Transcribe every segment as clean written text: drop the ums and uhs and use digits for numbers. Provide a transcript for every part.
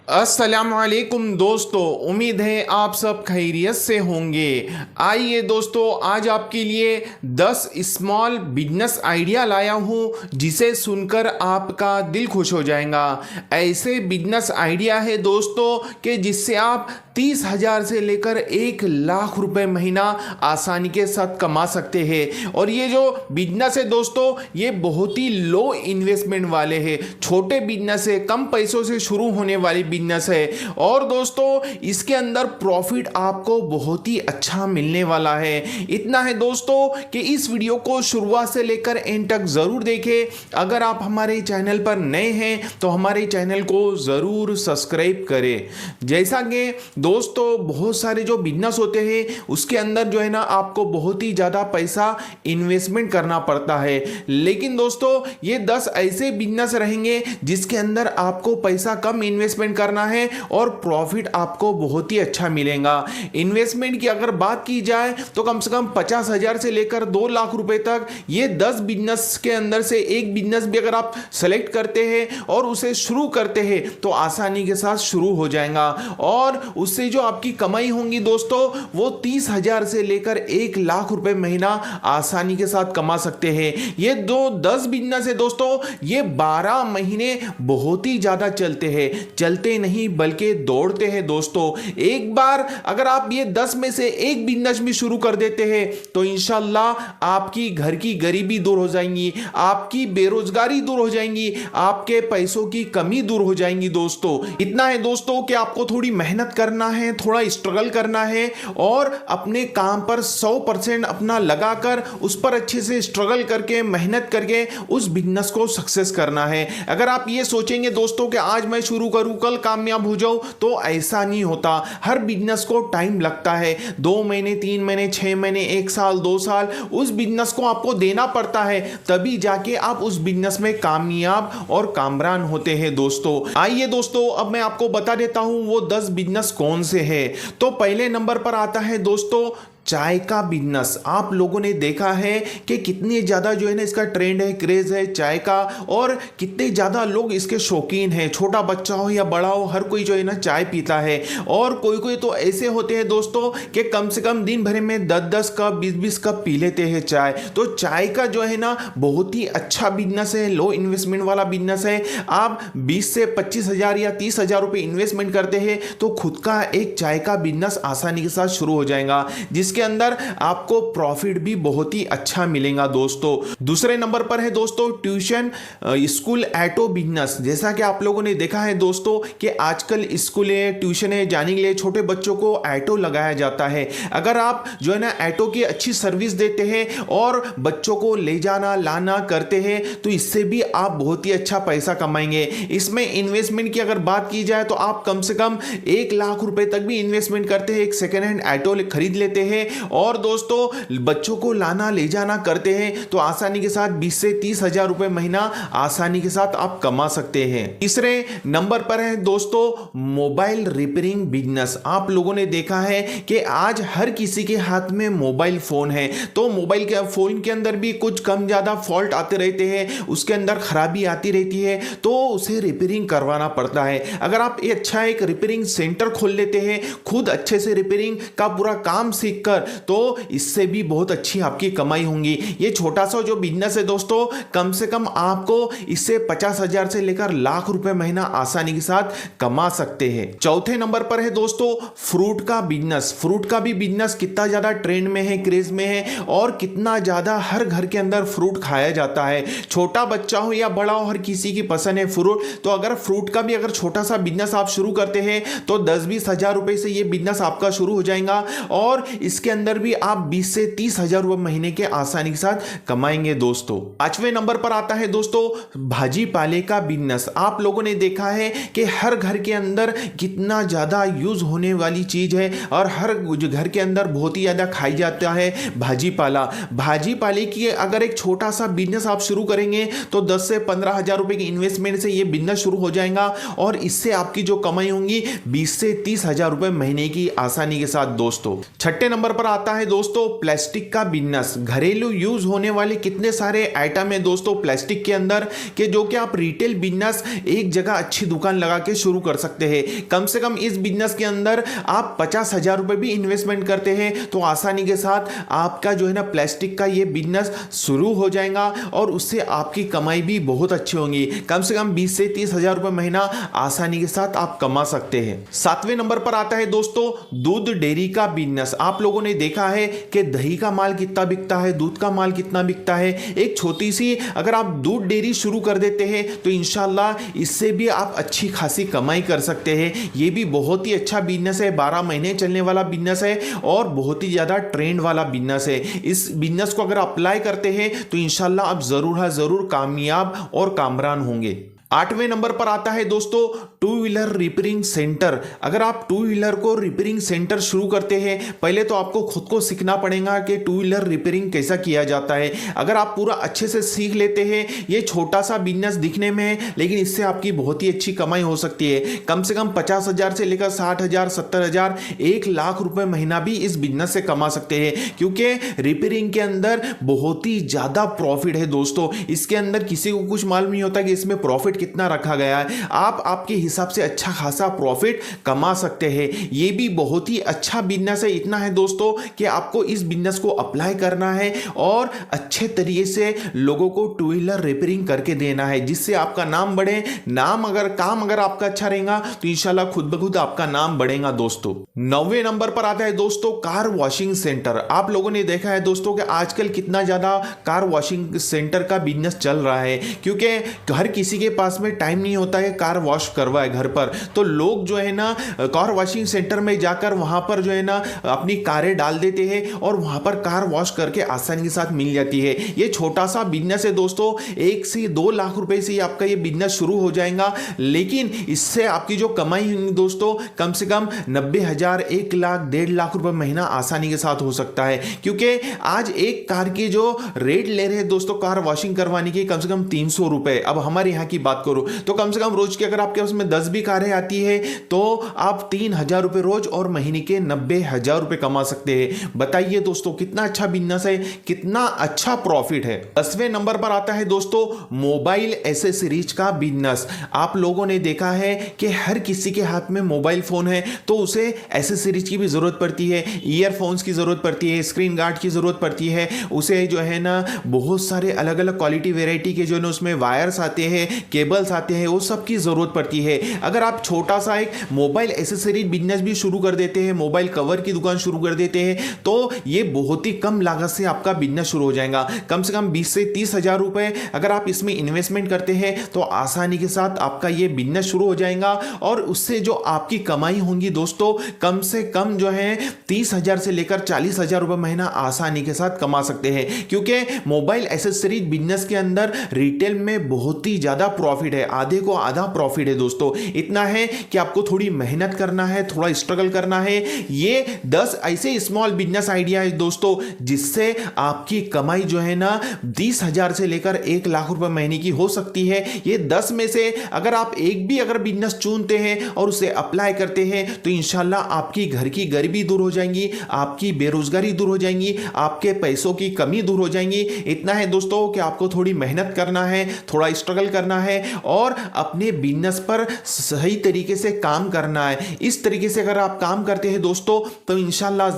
अस्सलामुअलैकुम दोस्तों, उम्मीद है आप सब खैरियत से होंगे। आइए दोस्तों, आज आपके लिए 10 स्मॉल बिजनेस आइडिया लाया हूँ जिसे सुनकर आपका दिल खुश हो जाएगा। ऐसे बिजनेस आइडिया है दोस्तों कि जिससे आप 30,000 से लेकर 1 लाख रुपए महीना आसानी के साथ कमा सकते हैं। और ये जो बिजनेस है दोस्तों, ये बहुत ही लो इन्वेस्टमेंट वाले हैं, छोटे बिजनेस है, कम पैसों से शुरू होने वाली बिजनेस है। और दोस्तों इसके अंदर प्रॉफिट आपको बहुत ही अच्छा मिलने वाला है। इतना है दोस्तों कि इस वीडियो को शुरुआत से लेकर एंड तक जरूर देखें। अगर आप हमारे चैनल पर नए हैं तो हमारे चैनल को जरूर सब्सक्राइब करें। जैसा कि दोस्तों बहुत सारे जो बिजनेस होते हैं उसके अंदर जो है ना आपको बहुत ही ज़्यादा पैसा इन्वेस्टमेंट करना पड़ता है, लेकिन दोस्तों ये 10 ऐसे बिजनेस रहेंगे जिसके अंदर आपको पैसा कम इन्वेस्टमेंट करना है और प्रॉफिट आपको बहुत ही अच्छा मिलेगा। इन्वेस्टमेंट की अगर बात की जाए तो कम से कम 50,000 से लेकर 2 लाख रुपए तक ये 10 बिजनेस के अंदर से एक बिजनेस भी अगर आप सेलेक्ट करते हैं और उसे शुरू करते हैं तो आसानी के साथ शुरू हो जाएगा। और उससे जो आपकी कमाई होंगी दोस्तों वो 30,000 से लेकर 1 लाख रुपए महीना आसानी के साथ कमा सकते हैं। ये दो 10 बिजनेस है दोस्तों, ये 12 महीने बहुत ही ज्यादा चलते हैं, चलते नहीं बल्कि दौड़ते हैं दोस्तों। एक बार अगर आप ये 10 में से एक बिजनेस भी शुरू कर देते हैं तो इंशाल्लाह आपकी घर की गरीबी दूर हो जाएंगी, आपकी बेरोजगारी दूर हो जाएंगी, आपके पैसों की कमी दूर हो जाएंगी दोस्तों। इतना है दोस्तों कि आपको थोड़ी मेहनत करना है, थोड़ा स्ट्रगल करना है और अपने काम पर 100% अपना लगाकर उस पर अच्छे से स्ट्रगल करके मेहनत करके उस बिजनेस को सक्सेस करना है। अगर आप ये सोचेंगे दोस्तों कि आज मैं शुरू करूं कल कामयाब हो जाऊं तो ऐसा नहीं होता। हर बिजनेस को टाइम लगता है, 2 महीने 3 महीने 6 महीने 1 साल 2 साल उस बिजनेस को आपको देना पड़ता है, तभी जाके आप उस बिजनेस में कामयाब और कामरान होते हैं दोस्तों। आइए दोस्तों अब मैं आपको बता देता हूं वो 10 बिजनेस कौन से हैं। तो पहले नंबर पर आता है दोस्तों चाय का बिजनेस। आप लोगों ने देखा है कि कितनी ज़्यादा जो है ना इसका ट्रेंड है, क्रेज़ है चाय का, और कितने ज़्यादा लोग इसके शौकीन हैं। छोटा बच्चा हो या बड़ा हो हर कोई जो है ना चाय पीता है। और कोई कोई तो ऐसे होते हैं दोस्तों कि कम से कम दिन भर में 10-10 कप 20-20 कप पी लेते हैं चाय। तो चाय का जो है ना बहुत ही अच्छा बिजनेस है, लो इन्वेस्टमेंट वाला बिजनेस है। आप 20 से 25,000 या 30,000 रुपये इन्वेस्टमेंट करते हैं तो खुद का एक चाय का बिजनेस आसानी के साथ शुरू हो जाएगा, जिसके अंदर आपको प्रॉफिट भी बहुत ही अच्छा मिलेगा दोस्तों। दूसरे नंबर पर है दोस्तों ट्यूशन स्कूल ऑटो बिजनेस। जैसा कि आप लोगों ने देखा है दोस्तों कि आजकल स्कूल ट्यूशन जाने के लिए छोटे बच्चों को ऑटो लगाया जाता है। अगर आप जो है ना ऑटो की अच्छी सर्विस देते हैं और बच्चों को ले जाना लाना करते हैं तो इससे भी आप बहुत ही अच्छा पैसा कमाएंगे। इसमें इन्वेस्टमेंट की अगर बात की जाए तो आप कम से कम 1 लाख रुपए तक भी इन्वेस्टमेंट करते हैं, एक सेकेंड हैंड ऑटो खरीद लेते हैं और दोस्तों बच्चों को लाना ले जाना करते हैं तो आसानी के साथ 20 से 30,000 रुपए महीना आसानी के साथ आप कमा सकते हैं। तीसरे नंबर पर है दोस्तों मोबाइल रिपेयरिंग बिजनेस। आप लोगों ने देखा है कि आज हर किसी के हाथ में मोबाइल फोन है, तो मोबाइल के फोन के अंदर भी कुछ कम ज्यादा फॉल्ट आते रहते हैं, उसके अंदर खराबी आती रहती है तो उसे रिपेयरिंग करवाना पड़ता है। अगर आप अच्छा एक रिपेयरिंग सेंटर खोल लेते हैं, खुद अच्छे से रिपेयरिंग का पूरा काम सीखकर, तो इससे भी बहुत अच्छी आपकी कमाई होंगी। ये छोटा सा जो बिजनेस है दोस्तों कम से कम आपको इससे 50,000 से लेकर लाख रुपए महीना आसानी के साथ कमा सकते हैं। चौथे नंबर पर है दोस्तों फ्रूट का बिजनेस। फ्रूट का भी बिजनेस कितना ज्यादा ट्रेंड में है, क्रेज में है और कितना ज्यादा हर घर के अंदर फ्रूट खाया जाता है। छोटा बच्चा हो या बड़ा हो हर किसी की पसंद है फ्रूट। तो अगर फ्रूट का भी अगर छोटा सा बिजनेस आप शुरू करते हैं तो 10-20 हजार रुपए से ये बिजनेस आपका शुरू हो जाएगा और इसके अंदर भी आप 20 से 30,000 रुपए महीने के आसानी के साथ कमाएंगे दोस्तों। पांचवें नंबर पर आता है दोस्तों भाजी पाले का बिजनेस। आप लोगों ने देखा है कि हर घर के अंदर कितना ज्यादा यूज होने वाली चीज है और हर घर के अंदर बहुत ही ज्यादा खाई जाता है भाजी पाला। भाजी पाले की अगर एक छोटा सा बिजनेस आप शुरू करेंगे तो 10 से 15,000 रुपए की इन्वेस्टमेंट से यह बिजनेस शुरू हो जाएगा और इससे आपकी जो कमाई होंगी 20 से 30,000 रुपए महीने की आसानी के साथ दोस्तों। छठे नंबर पर आता है दोस्तों प्लास्टिक का बिजनेस। घरेलू यूज होने वाले कितने सारे आइटम है दोस्तों प्लास्टिक के अंदर कि जो कि आप रिटेल बिजनेस एक जगह अच्छी दुकान लगा के शुरू कर सकते हैं। कम से कम इस बिजनेस के अंदर आप 50,000 रुपए भी इन्वेस्टमेंट करते हैं तो आसानी के साथ आपका जो है ना प्लास्टिक का ये बिजनेस शुरू हो जाएगा और उससे आपकी कमाई भी बहुत अच्छी होगी। कम से कम 20 से 30,000 रुपए महीना आसानी के साथ आप कमा सकते हैं। 7वें नंबर पर आता है दोस्तों दूध डेयरी का बिजनेस। आप लोगों ने देखा है कि दही का माल कितना बिकता है, दूध का माल कितना बिकता है। एक छोटी सी अगर आप दूध डेयरी शुरू कर देते हैं तो इंशाल्लाह इससे भी आप अच्छी खासी कमाई कर सकते हैं। ये भी बहुत ही अच्छा बिजनेस है, 12 महीने चलने वाला बिजनेस है और बहुत ही ज्यादा ट्रेंड वाला बिजनेस है। इस बिजनेस को अगर अप्लाई करते हैं तो इंशाल्लाह आप जरूर कामयाब और कामरान होंगे। 8वें नंबर पर आता है दोस्तों टू व्हीलर रिपेयरिंग सेंटर। अगर आप टू व्हीलर को रिपेयरिंग सेंटर शुरू करते हैं, पहले तो आपको खुद को सीखना पड़ेगा कि टू व्हीलर रिपेयरिंग कैसा किया जाता है। अगर आप पूरा अच्छे से सीख लेते हैं, ये छोटा सा बिजनेस दिखने में है लेकिन इससे आपकी बहुत ही अच्छी कमाई हो सकती है। कम से कम 50,000 से लेकर 60,000, 70,000, 1,00,000 रुपए महीना भी इस बिजनेस से कमा सकते हैं क्योंकि रिपेयरिंग के अंदर बहुत ही ज्यादा प्रॉफिट है दोस्तों। इसके अंदर किसी को कुछ मालूम नहीं होता कि इसमें प्रॉफिट कितना रखा गया है। आप आपके हिसाब से अच्छा खासा प्रॉफिट कमा सकते हैं। ये भी बहुत ही अच्छा बिजनेस है। इतना है दोस्तों कि आपको इस बिजनेस को अप्लाई करना है और अच्छे तरीके से लोगों को टू व्हीलर रिपेयरिंग करके देना है जिससे आपका नाम बढ़े। काम अगर आपका अच्छा रहेगा तो इंशाल्लाह खुद ब खुद आपका नाम बढ़ेगा दोस्तों। 9वें नंबर पर आता है दोस्तों कार वॉशिंग सेंटर। आप लोगों ने देखा है दोस्तों कि आजकल कितना ज्यादा कार वॉशिंग सेंटर का बिजनेस चल रहा है क्योंकि हर किसी के पास में टाइम नहीं होता है कार वॉश करवाए घर पर। तो लोग जो है ना कार वॉशिंग सेंटर में जाकर वहां पर जो है ना अपनी कारें डाल देते हैं और वहां पर कार वॉश करके आसानी के साथ मिल जाती है। ये छोटा सा बिजनेस है दोस्तों, 1 से 2 लाख रुपए से आपका ये बिजनेस शुरू हो जाएगा लेकिन इससे आपकी जो कमाई होगी दोस्तों कम से कम 90,000, 1,00,000, 1.5 लाख रुपए महीना आसानी के साथ हो सकता है क्योंकि आज एक कार की जो रेट ले रहे हैं दोस्तों कार वॉशिंग करवाने की कम से कम 300 रुपए। अब हमारे यहाँ की बात करो तो कम से कम रोज की अगर आपके उसमें 10 भी कारें आती है तो आप 3,000 रुपए रोज और महीने के 90,000 रुपए कमा सकते हैं। बताइए दोस्तों कितना अच्छा बिजनेस है, कितना अच्छा प्रॉफिट है। 10वें नंबर पर आता है दोस्तों मोबाइल एसेसरीज का बिजनेस। आप लोगों ने देखा है कि हर किसी के हाथ में मोबाइल फोन है तो उसे एसेसरीज की भी जरूरत पड़ती है, ईयरफोन्स की जरूरत पड़ती है, स्क्रीन गार्ड की जरूरत पड़ती है, उसे जो है ना बहुत सारे अलग अलग क्वालिटी वेराइटी के जो है उसमें वायर्स आते हैं, केबल्स आते हैं, वो सब की जरूरत पड़ती है। अगर आप छोटा सा एक मोबाइल एसेसरीज बिजनेस भी शुरू कर देते हैं, मोबाइल कवर की दुकान शुरू कर देते हैं तो ये बहुत ही कम लागत से आपका बिजनेस शुरू हो जाएगा। कम से कम 20 से 30,000 रुपए अगर आप इसमें इन्वेस्टमेंट करते हैं तो आसानी के साथ आपका ये बिजनेस शुरू हो जाएगा और उससे जो आपकी कमाई होगी दोस्तों कम से कम जो है 30,000 से लेकर 40,000 रुपए महीना आसानी के साथ कमा सकते हैं क्योंकि मोबाइल एसेसरीज बिजनेस के अंदर रिटेल में बहुत ही ज्यादा प्रॉफिट है, आधे को आधा प्रॉफिट है दोस्तों। इतना है कि आपको थोड़ी मेहनत करना है, थोड़ा स्ट्रगल करना है। ये 10 ऐसे स्मॉल बिजनेस आइडिया है दोस्तों जिससे आपकी कमाई जो है ना 20,000 से लेकर 1,00,000 रुपए महीने की हो सकती है। ये 10 में से अगर आप एक भी अगर बिजनेस चुनते हैं और उसे अप्लाई करते हैं तो इंशाल्लाह आपकी घर की गरीबी दूर हो जाएंगी, आपकी बेरोजगारी दूर हो जाएंगी, आपके पैसों की कमी दूर हो जाएंगी। इतना है दोस्तों कि आपको थोड़ी मेहनत करना है, थोड़ा स्ट्रगल करना है और अपने बिजनेस पर सही तरीके से काम करना है। इस तरीके से अगर आप काम करते हैं दोस्तों तो इंशाल्लाह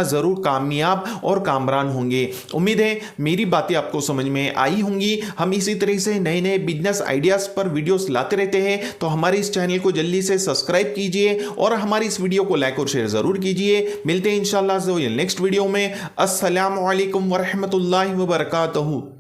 जरूर कामयाब और कामरान होंगे। उम्मीद है मेरी बातें आपको समझ में आई होंगी। हम इसी तरह से नए नए बिजनेस आइडियाज पर वीडियोस लाते रहते हैं तो हमारे इस चैनल को जल्दी से सब्सक्राइब कीजिए और हमारी इस वीडियो को लाइक और शेयर जरूर कीजिए। मिलते हैं इंशाल्लाह नेक्स्ट वीडियो में। अस्सलामु अलैकुम वरहमतुल्लाहि वबरकातुहू।